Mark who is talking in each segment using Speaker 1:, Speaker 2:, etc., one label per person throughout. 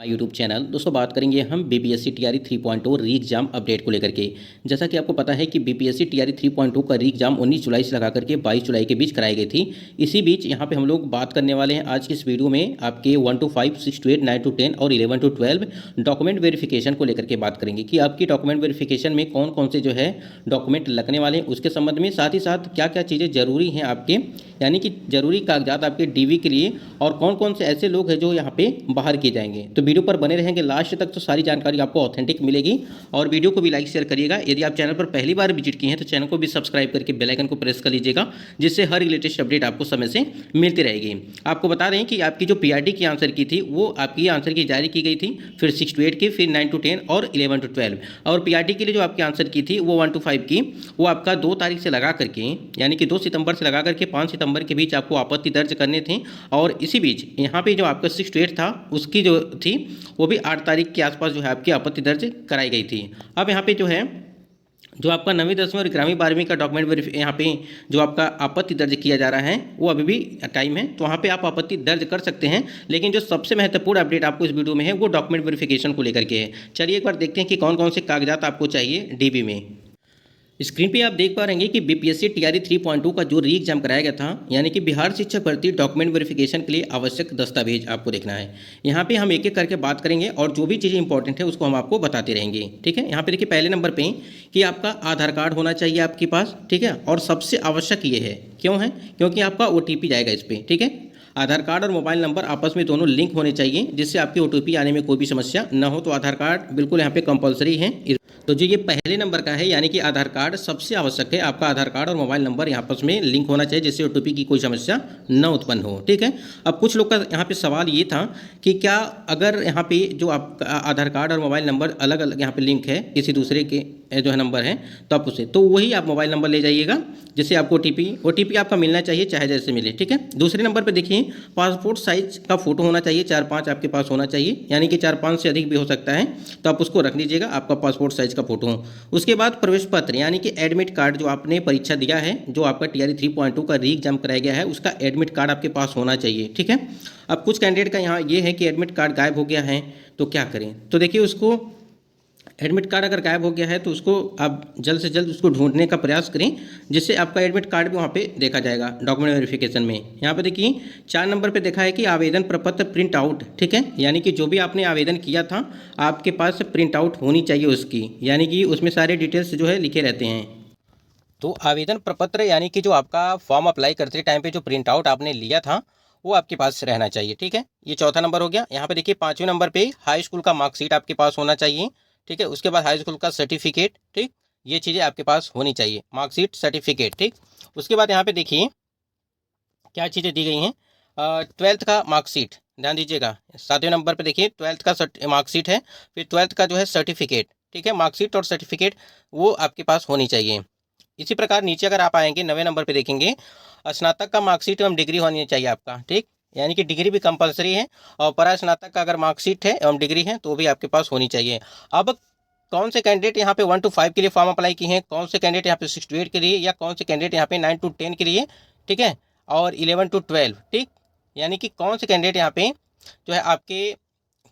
Speaker 1: My YouTube channel. दोस्तों बात करेंगे हम बीपीएससी टीआरई 3.0 री एग्जाम अपडेट को लेकर के। जैसा कि आपको पता है कि बीपीएससी टीआरई 3.0 का री एग्जाम 19 जुलाई से लगा करके 22 जुलाई के बीच कराई गई थी। इसी बीच यहाँ पे हम लोग बात करने वाले हैं आज की इस वीडियो में आपके 1 to 5, 6 to 8, 9 to 10 और 11 to 12 डॉक्यूमेंट वेरिफिकेशन को लेकर के बात करेंगे कि आपकी डॉक्यूमेंट वेरिफिकेशन में कौन कौन से जो है डॉक्यूमेंट लगने वाले हैं उसके संबंध में, साथ ही साथ क्या क्या चीज़ें ज़रूरी हैं आपके, यानी कि ज़रूरी कागजात आपके डीवी के लिए, और कौन कौन से ऐसे लोग हैं जो यहाँ पे बाहर किए जाएंगे। तो वीडियो पर बने रहेंगे लास्ट तक, तो सारी जानकारी आपको ऑथेंटिक मिलेगी। और वीडियो को भी लाइक शेयर करिएगा। यदि आप चैनल पर पहली बार विजिट किए हैं तो चैनल को भी सब्सक्राइब करके बेल आइकन को प्रेस कर लीजिएगा, जिससे हर लेटेस्ट अपडेट आपको समय से मिलती रहेगी। आपको बता दें कि आपकी जो पीआरटी की आंसर की थी वो आपकी आंसर की जारी की गई थी, फिर 6 to 8 की, फिर 9 to 10 और 11 to 12। और पीआरटी के लिए जो आपकी आंसर की थी वो 1 to 5 की, वो आपका 2 तारीख से लगा करके, यानी कि 2 सितंबर से लगा करके 5 सितंबर के बीच आपको आपत्ति दर्ज करने थे। और इसी बीच यहाँ पे जो आपका 6 to 8 था उसकी जो थी वो भी 8 तारीख के आसपास जो है आपकी आपत्ति दर्ज कराई गई थी। अब यहाँ पे जो है जो आपका 9वीं 10वीं और 11वीं 12वीं का डॉक्यूमेंट वेरिफिकेशन यहाँ पे जो आपका आपत्ति दर्ज किया जा रहा है वो अभी भी टाइम है, तो वहाँ पे आप आपत्ति दर्ज कर सकते हैं। लेकिन जो सबसे महत्वपूर्ण अपडेट आपको इस वीडियो में है वो डॉक्यूमेंट वेरिफिकेशन को लेकर के है। चलिए एक बार देखते हैं कि कौन कौन से कागजात आपको चाहिए डीबी में। स्क्रीन पे आप देख पा रहे हैं कि बीपीएससी टीआरई 3.2 का जो री एग्जाम कराया गया था, यानी कि बिहार शिक्षक भर्ती डॉक्यूमेंट वेरिफिकेशन के लिए आवश्यक दस्तावेज आपको देखना है। यहाँ पे हम एक एक करके बात करेंगे और जो भी चीज़ें इंपॉर्टेंट है उसको हम आपको बताते रहेंगे। ठीक है, यहाँ पे देखिए पहले नंबर पे कि आपका आधार कार्ड होना चाहिए आपके पास। ठीक है, और सबसे आवश्यक ये है, क्यों है, क्योंकि आपका ओटीपी जाएगा इस पर। ठीक है, आधार कार्ड और मोबाइल नंबर आपस में दोनों लिंक होने चाहिए, जिससे आपकी ओटीपी आने में कोई भी समस्या न हो। तो आधार कार्ड बिल्कुल यहाँ पे कंपलसरी है। तो जो ये पहले नंबर का है, यानी कि आधार कार्ड सबसे आवश्यक है। आपका आधार कार्ड और मोबाइल नंबर यहाँ आपस में लिंक होना चाहिए, जिससे ओटीपी की कोई समस्या न उत्पन्न हो। ठीक है, अब कुछ लोग का यहाँ पे सवाल ये था कि क्या अगर यहाँ पे जो आपका आधार कार्ड और मोबाइल नंबर अलग अलग यहाँ पे लिंक है किसी दूसरे के जो है नंबर है, तो आप उसे, तो वही आप मोबाइल नंबर ले जाइएगा, जिससे आपको ओटीपी आपका मिलना चाहिए, चाहे जैसे मिले। ठीक है, दूसरे नंबर पे देखिए पासपोर्ट साइज का फोटो होना चाहिए, 4-5 आपके पास होना चाहिए, यानी कि 4-5 से अधिक भी हो सकता है, तो आप उसको रख लीजिएगा, आपका पासपोर्ट साइज का फोटो हो। उसके बाद प्रवेश पत्र, यानी कि एडमिट कार्ड, जो आपने परीक्षा दिया है, जो आपका टीआरई 3.2 का री एग्जाम कराया गया है, उसका एडमिट कार्ड आपके पास होना चाहिए। ठीक है, अब कुछ कैंडिडेट का यहाँ ये है कि एडमिट कार्ड गायब हो गया है तो क्या करें। तो देखिए उसको एडमिट कार्ड अगर गायब हो गया है तो उसको आप जल्द से जल्द उसको ढूंढने का प्रयास करें, जिससे आपका एडमिट कार्ड भी वहाँ पे देखा जाएगा डॉक्यूमेंट वेरिफिकेशन में। यहाँ पे देखिए 4 नंबर पे देखा है कि आवेदन प्रपत्र प्रिंट आउट। ठीक है, यानी कि जो भी आपने आवेदन किया था आपके पास प्रिंट आउट होनी चाहिए उसकी, यानी कि उसमें सारे डिटेल्स जो है लिखे रहते हैं। तो आवेदन प्रपत्र यानी कि जो आपका फॉर्म अप्लाई करते टाइम पे जो प्रिंट आउट आपने लिया था वो आपके पास रहना चाहिए। ठीक है, ये चौथा नंबर हो गया। यहाँ पे देखिए 5वें नंबर पे हाई स्कूल का मार्कशीट आपके पास होना चाहिए। ठीक है, उसके बाद हाई स्कूल का सर्टिफिकेट। ठीक, ये चीज़ें आपके पास होनी चाहिए, मार्कशीट, सर्टिफिकेट। ठीक, उसके बाद यहाँ पे देखिए क्या चीज़ें दी गई हैं। 12th का मार्कशीट ध्यान दीजिएगा। 7वें नंबर पे देखिए 12th का मार्कशीट है, फिर 12th का जो है सर्टिफिकेट। ठीक है, मार्कशीट और सर्टिफिकेट वो आपके पास होनी चाहिए। इसी प्रकार नीचे अगर आप आएंगे 9वें नंबर पे देखेंगे स्नातक का मार्कशीट एवं डिग्री होनी चाहिए आपका। ठीक, यानी कि डिग्री भी कंपलसरी है, और परास्नातक का अगर मार्कशीट है एवं डिग्री है तो भी आपके पास होनी चाहिए। अब कौन से कैंडिडेट यहाँ पे 1 to 5 के लिए फॉर्म अप्लाई किए हैं, कौन से कैंडिडेट यहाँ पे 6 to 8 के लिए, या कौन से कैंडिडेट यहाँ पे 9 to 10 के लिए, ठीक है, और 11 to 12। ठीक, यानी कि कौन से कैंडिडेट यहाँ पे जो है आपके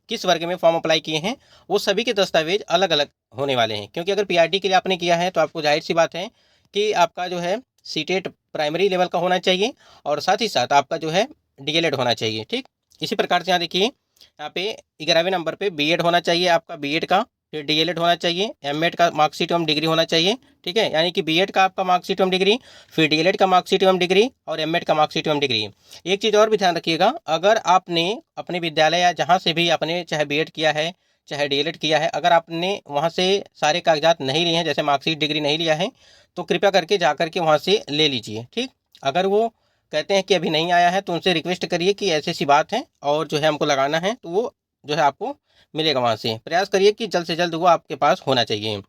Speaker 1: किस वर्ग में फॉर्म अप्लाई किए हैं, वो सभी के दस्तावेज अलग अलग होने वाले हैं। क्योंकि अगर पीआरटी के लिए आपने किया है तो आपको जाहिर सी बात है कि आपका जो है सीटेट प्राइमरी लेवल का होना चाहिए, और साथ ही साथ आपका जो है डीएलएड होना चाहिए। ठीक, इसी प्रकार से यहाँ देखिए यहाँ पे 11वें नंबर पे बीएड होना चाहिए आपका, बीएड का, फिर डीएलएड होना चाहिए, एमएड का मार्कशीट एवं डिग्री होना चाहिए। ठीक है, यानी कि बीएड का आपका मार्कशीट एवं डिग्री, फिर डीएलएड का मार्कशीट एवं डिग्री, और एमएड का मार्कशीट एवं डिग्री। एक चीज़ और भी ध्यान रखिएगा, अगर आपने अपने विद्यालय या जहाँ से भी आपने चाहे बीएड किया है चाहे डीएलएड किया है, अगर आपने वहाँ से सारे कागजात नहीं लिए हैं, जैसे मार्कशीट, डिग्री नहीं लिया है, तो कृपया करके जा करके वहाँ से ले लीजिए। ठीक, अगर वो कहते हैं कि अभी नहीं आया है तो उनसे रिक्वेस्ट करिए कि ऐसी सी बात है और जो है हमको लगाना है, तो वो जो है आपको मिलेगा। वहाँ से प्रयास करिए कि जल्द से जल्द वो आपके पास होना चाहिए।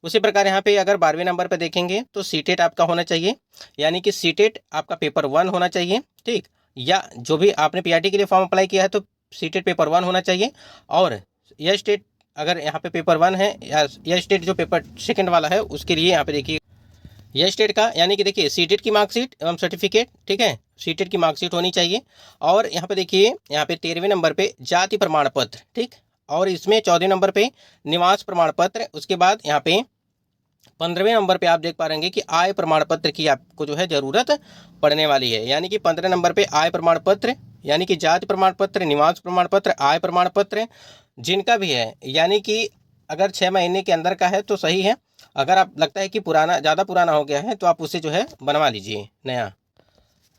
Speaker 1: उसी प्रकार यहाँ पे अगर 12वें नंबर पे देखेंगे तो सीटेट आपका होना चाहिए, यानी कि सीटेट आपका पेपर 1 होना चाहिए। ठीक, या जो भी आपने पीआरटी के लिए फॉर्म अप्लाई किया है तो सीटेट पेपर 1 होना चाहिए। और यह स्टेट अगर यहाँ पे पेपर 1 है, या यह स्टेट जो पेपर 2 वाला है उसके लिए यहाँ पे देखिए यह स्टेट का, यानी कि देखिए सीटेट की मार्कशीट एवं सर्टिफिकेट। ठीक है, सीटेट की मार्कशीट होनी चाहिए। और यहाँ पे देखिए यहाँ पे 13वें नंबर पे जाति प्रमाण पत्र। ठीक, और इसमें 14वें नंबर पे निवास प्रमाण पत्र, उसके बाद यहाँ पे 15वें नंबर पे आप देख पा रहे हैं कि आय प्रमाण पत्र की आपको जो है ज़रूरत पड़ने वाली है। यानी कि 15 नंबर पे आय प्रमाण पत्र, यानी कि जाति प्रमाण पत्र, निवास प्रमाण पत्र, आय प्रमाण पत्र जिनका भी है, यानी कि अगर 6 महीने के अंदर का है तो सही है, अगर आप लगता है कि पुराना ज़्यादा पुराना हो गया है तो आप उसे जो है बनवा लीजिए नया।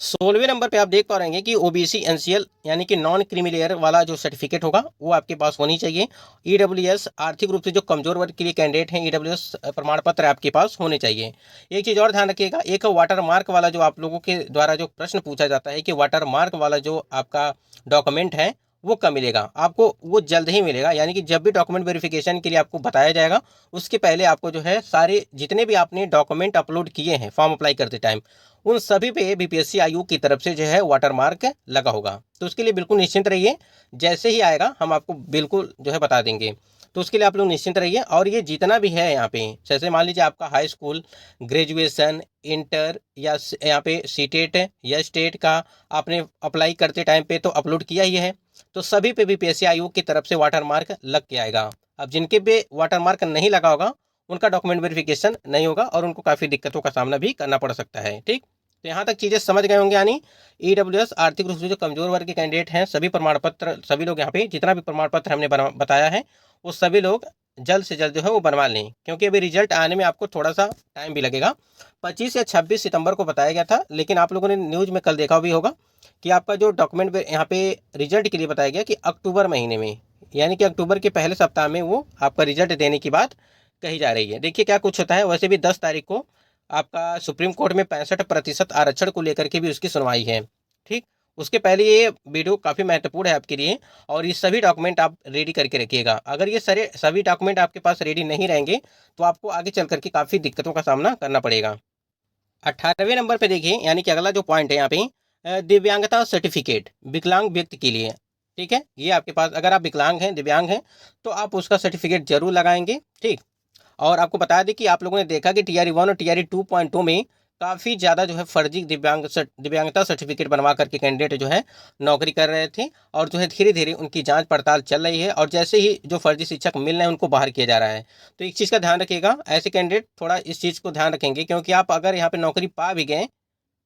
Speaker 1: 16वें नंबर पे आप देख पा रहे हैं कि ओबीसी एनसीएल यानी कि नॉन क्रीमी लेयर वाला जो सर्टिफिकेट होगा वो आपके पास होनी चाहिए। ईडब्ल्यूएस आर्थिक रूप से जो कमजोर वर्ग के लिए कैंडिडेट हैं, ईडब्ल्यूएस प्रमाण पत्र आपके पास होने चाहिए। एक चीज़ और ध्यान रखिएगा, एक वाटर मार्क वाला जो आप लोगों के द्वारा जो प्रश्न पूछा जाता है कि वाटर मार्क वाला जो आपका डॉक्यूमेंट है वो कब मिलेगा आपको, वो जल्द ही मिलेगा। यानी कि जब भी डॉक्यूमेंट वेरिफिकेशन के लिए आपको बताया जाएगा उसके पहले आपको जो है सारे जितने भी आपने डॉक्यूमेंट अपलोड किए हैं फॉर्म अप्लाई करते टाइम, उन सभी पे बीपीएससी आयोग की तरफ से जो है वाटरमार्क लगा होगा। तो उसके लिए बिल्कुल निश्चिंत रहिए, जैसे ही आएगा हम आपको बिल्कुल जो है बता देंगे। तो उसके लिए आप लोग निश्चिंत रहिए। और ये जितना भी है यहाँ पे, जैसे मान लीजिए आपका हाई स्कूल, ग्रेजुएशन, इंटर या यहाँ पे सीटेट या स्टेट का आपने अप्लाई करते टाइम पे तो अपलोड किया ही है, तो सभी पे बीपीएससी आयोग की तरफ से वाटरमार्क लग के आएगा। अब जिनके पे वाटरमार्क नहीं लगा होगा उनका डॉक्यूमेंट वेरिफिकेशन नहीं होगा और उनको काफ़ी दिक्कतों का सामना भी करना पड़ सकता है। ठीक, तो यहाँ तक चीज़ें समझ गए होंगे। यानी ईडब्ल्यूएस आर्थिक रूप से जो कमजोर वर्ग के कैंडिडेट हैं, सभी प्रमाण पत्र, सभी लोग यहाँ पे जितना भी प्रमाण पत्र हमने बताया है वो सभी लोग जल्द से जल्द जो है वो बनवा लें, क्योंकि अभी रिजल्ट आने में आपको थोड़ा सा टाइम भी लगेगा। 25 या 26 सितंबर को बताया गया था, लेकिन आप लोगों ने न्यूज़ में कल देखा भी होगा कि आपका जो डॉक्यूमेंट यहाँ पे रिजल्ट के लिए बताया गया कि अक्टूबर महीने में, यानी कि अक्टूबर के पहले सप्ताह में वो आपका रिजल्ट देने की बात कही जा रही है। देखिए क्या कुछ होता है। वैसे भी 10 तारीख को आपका सुप्रीम कोर्ट में 65% आरक्षण को लेकर के भी उसकी सुनवाई है। ठीक, उसके पहले ये वीडियो काफ़ी महत्वपूर्ण है आपके लिए, और ये सभी डॉक्यूमेंट आप रेडी करके रखिएगा। अगर ये सभी डॉक्यूमेंट आपके पास रेडी नहीं रहेंगे तो आपको आगे चल करके काफ़ी दिक्कतों का सामना करना पड़ेगा। 18वें नंबर पे देखिए, यानी कि अगला जो पॉइंट है यहाँ पे दिव्यांगता सर्टिफिकेट विकलांग व्यक्ति के लिए। ठीक है, ये आपके पास अगर आप विकलांग हैं, दिव्यांग हैं, तो आप उसका सर्टिफिकेट जरूर लगाएंगे। ठीक, और आपको बता दें कि आप लोगों ने देखा कि टीआरई 1 और टीआरई 2.2 में काफ़ी ज़्यादा जो है फर्जी दिव्यांगता सर्टिफिकेट बनवा करके कैंडिडेट जो है नौकरी कर रहे थे, और जो है धीरे धीरे उनकी जांच पड़ताल चल रही है, और जैसे ही जो फर्जी शिक्षक मिल रहे हैं उनको बाहर किया जा रहा है। तो एक चीज़ का ध्यान रखिएगा, ऐसे कैंडिडेट थोड़ा इस चीज़ को ध्यान रखेंगे, क्योंकि आप अगर यहाँ पर नौकरी पा भी गए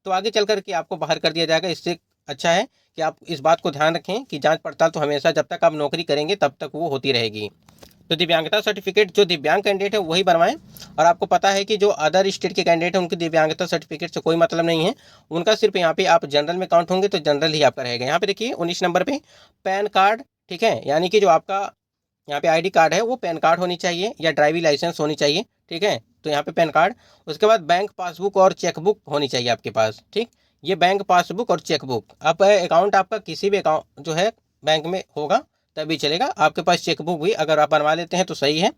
Speaker 1: तो आगे चल करके आपको बाहर कर दिया जाएगा। इससे अच्छा है कि आप इस बात को ध्यान रखें कि जांच पड़ताल तो हमेशा जब तक आप नौकरी करेंगे तब तक वो होती रहेगी। तो दिव्यांगता सर्टिफिकेट जो दिव्यांग कैंडिडेट है वही बनवाएं। और आपको पता है कि जो अदर स्टेट के कैंडिडेट हैं उनकी दिव्यांगता सर्टिफिकेट से कोई मतलब नहीं है, उनका सिर्फ यहाँ पे आप जनरल में काउंट होंगे तो जनरल ही आपका रहेगा। यहाँ पे देखिए 19 नंबर पे पैन कार्ड। ठीक है, यानी कि जो आपका यहाँ पे आईडी कार्ड है वो पैन कार्ड होनी चाहिए या ड्राइविंग लाइसेंस होनी चाहिए। ठीक है, तो यहाँ पे पैन कार्ड, उसके बाद बैंक पासबुक और चेकबुक होनी चाहिए आपके पास। ठीक, ये बैंक पासबुक और चेकबुक, आप अकाउंट आपका किसी भी अकाउंट जो है बैंक में होगा तभी चलेगा। आपके पास चेकबुक भी अगर आप बनवा लेते हैं तो सही है।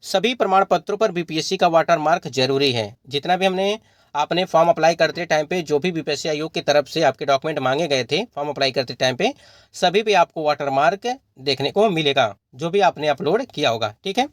Speaker 1: सभी प्रमाण पत्रों पर बीपीएससी का वाटरमार्क जरूरी है। जितना भी हमने आपने फॉर्म अप्लाई करते टाइम पे जो भी बीपीएससी आयोग की तरफ से आपके डॉक्यूमेंट मांगे गए थे फॉर्म अप्लाई करते टाइम पे, सभी पे आपको वाटरमार्क देखने को मिलेगा जो भी आपने अपलोड किया होगा। ठीक है,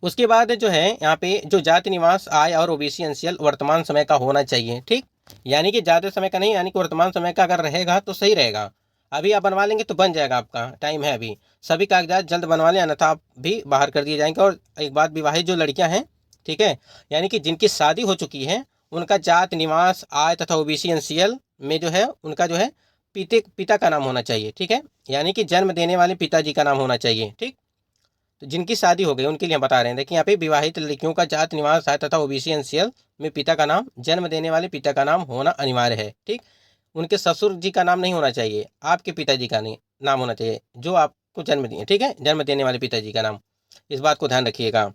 Speaker 1: उसके बाद जो है यहाँ पे जो जाति निवास आय और ओबीसी एनसीएल वर्तमान समय का होना चाहिए। ठीक, यानी कि ज़्यादा समय का नहीं, यानी कि वर्तमान समय का अगर रहेगा तो सही रहेगा। अभी आप बनवा लेंगे तो बन जाएगा, आपका टाइम है अभी। सभी कागजात जल्द बनवा लें, अन्यथा आप भी बाहर कर दिए जाएंगे। और एक बात, विवाहित जो लड़कियां हैं, ठीक है, यानी कि जिनकी शादी हो चुकी है, उनका जात निवास आय तथा ओबीसी एनसीएल में जो है उनका जो है पिता का नाम होना चाहिए। ठीक है, यानी कि जन्म देने वाले पिताजी का नाम होना चाहिए। ठीक, तो जिनकी शादी हो गई उनके लिए हम बता रहे हैं। देखिए यहाँ पे विवाहित लड़कियों का जात निवास आय तथा ओबीसी एनसीएल में पिता का नाम, जन्म देने वाले पिता का नाम होना अनिवार्य है। ठीक, उनके ससुर जी का नाम नहीं होना चाहिए, आपके पिताजी का नहीं नाम होना चाहिए जो आपको जन्म दिए। ठीक है, जन्म देने वाले पिताजी का नाम, इस बात को ध्यान रखिएगा।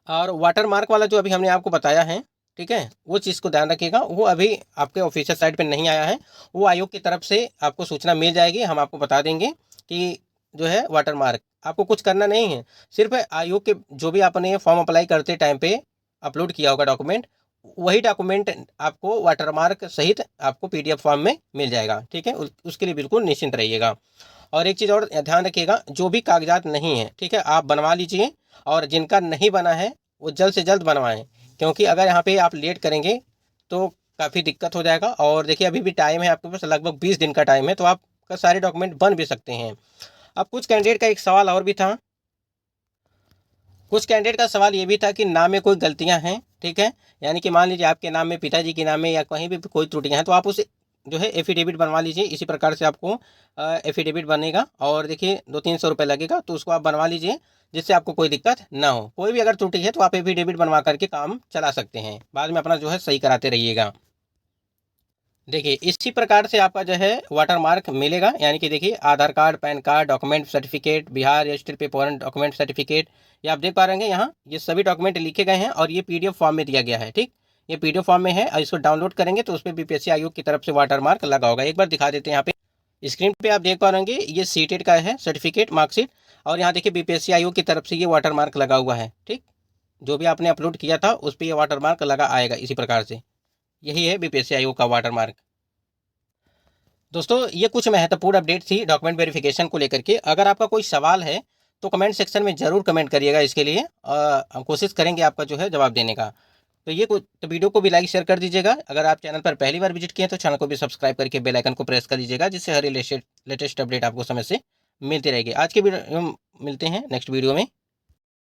Speaker 1: और वाटरमार्क वाला जो अभी हमने आपको बताया है, ठीक है, वो चीज़ को ध्यान रखिएगा। वो अभी आपके ऑफिशियल साइट पे नहीं आया है, वो आयोग की तरफ से आपको सूचना मिल जाएगी। हम आपको बता देंगे कि जो है वाटरमार्क आपको कुछ करना नहीं है, सिर्फ आयोग के जो भी आपने फॉर्म अप्लाई करते टाइम पे अपलोड किया होगा डॉक्यूमेंट, वही डॉक्यूमेंट आपको वाटरमार्क सहित आपको पीडीएफ फॉर्म में मिल जाएगा। ठीक है, उसके लिए बिल्कुल निश्चिंत रहिएगा। और एक चीज़ और ध्यान रखिएगा, जो भी कागजात नहीं है, ठीक है, आप बनवा लीजिए, और जिनका नहीं बना है वो जल्द से जल्द बनवाएं, क्योंकि अगर यहाँ पे आप लेट करेंगे तो काफ़ी दिक्कत हो जाएगा। और देखिए अभी भी टाइम है आपके पास, लगभग 20 दिन का टाइम है, तो आपका सारे डॉक्यूमेंट बन भी सकते हैं। अब कुछ कैंडिडेट का एक सवाल और भी था, कुछ कैंडिडेट का सवाल ये भी था कि नाम में कोई गलतियां हैं, ठीक है, यानी कि मान लीजिए आपके नाम में, पिताजी के नाम में या कहीं भी कोई त्रुटियां हैं, तो आप उसे जो है एफिडेविट बनवा लीजिए। इसी प्रकार से आपको एफिडेविट बनेगा और देखिए 200-300 रुपये लगेगा, तो उसको आप बनवा लीजिए जिससे आपको कोई दिक्कत ना हो। कोई भी अगर त्रुटि है तो आप एफिडेविट बनवा करके काम चला सकते हैं, बाद में अपना जो है सही कराते रहिएगा। देखिए इसी प्रकार से आपका जो है वाटर मार्क मिलेगा, यानी कि देखिए Aadhaar card, PAN card, document certificate, Bihar registry पे फॉरेन डॉक्यूमेंट सर्टिफिकेट, ये आप देख पा रहे हैं यहाँ, ये सभी डॉक्यूमेंट लिखे गए हैं और ये पीडीएफ फॉर्म में दिया गया है। ठीक, ये पीडीएफ फॉर्म में है और इसको डाउनलोड करेंगे तो उस पर बीपीएससी आयोग की तरफ से वाटर मार्क लगा होगा। एक बार दिखा देते हैं, यहाँ पे स्क्रीन पे आप देख पा रहे हैं ये सीटेड का है सर्टिफिकेट, मार्कशीट, और यहाँ देखिए बीपीएससी आयोग की तरफ से ये वाटर मार्क लगा हुआ है। ठीक, जो भी आपने अपलोड किया था उस पर ये वाटर मार्क लगा आएगा इसी प्रकार से, यही है बीपीएससी आयोग का वाटर मार्क। दोस्तों ये कुछ महत्वपूर्ण अपडेट थी डॉक्यूमेंट वेरिफिकेशन को लेकर के। अगर आपका कोई सवाल है तो कमेंट सेक्शन में ज़रूर कमेंट करिएगा, इसके लिए हम कोशिश करेंगे आपका जो है जवाब देने का। तो ये तो वीडियो को भी लाइक शेयर कर दीजिएगा। अगर आप चैनल पर पहली बार विजिट किए हैं तो चैनल को भी सब्सक्राइब करके बेल आइकन को प्रेस कर दीजिएगा, जिससे हर लेटेस्ट अपडेट आपको समय से मिलती रहेगी। आज के वीडियो मिलते हैं नेक्स्ट वीडियो में।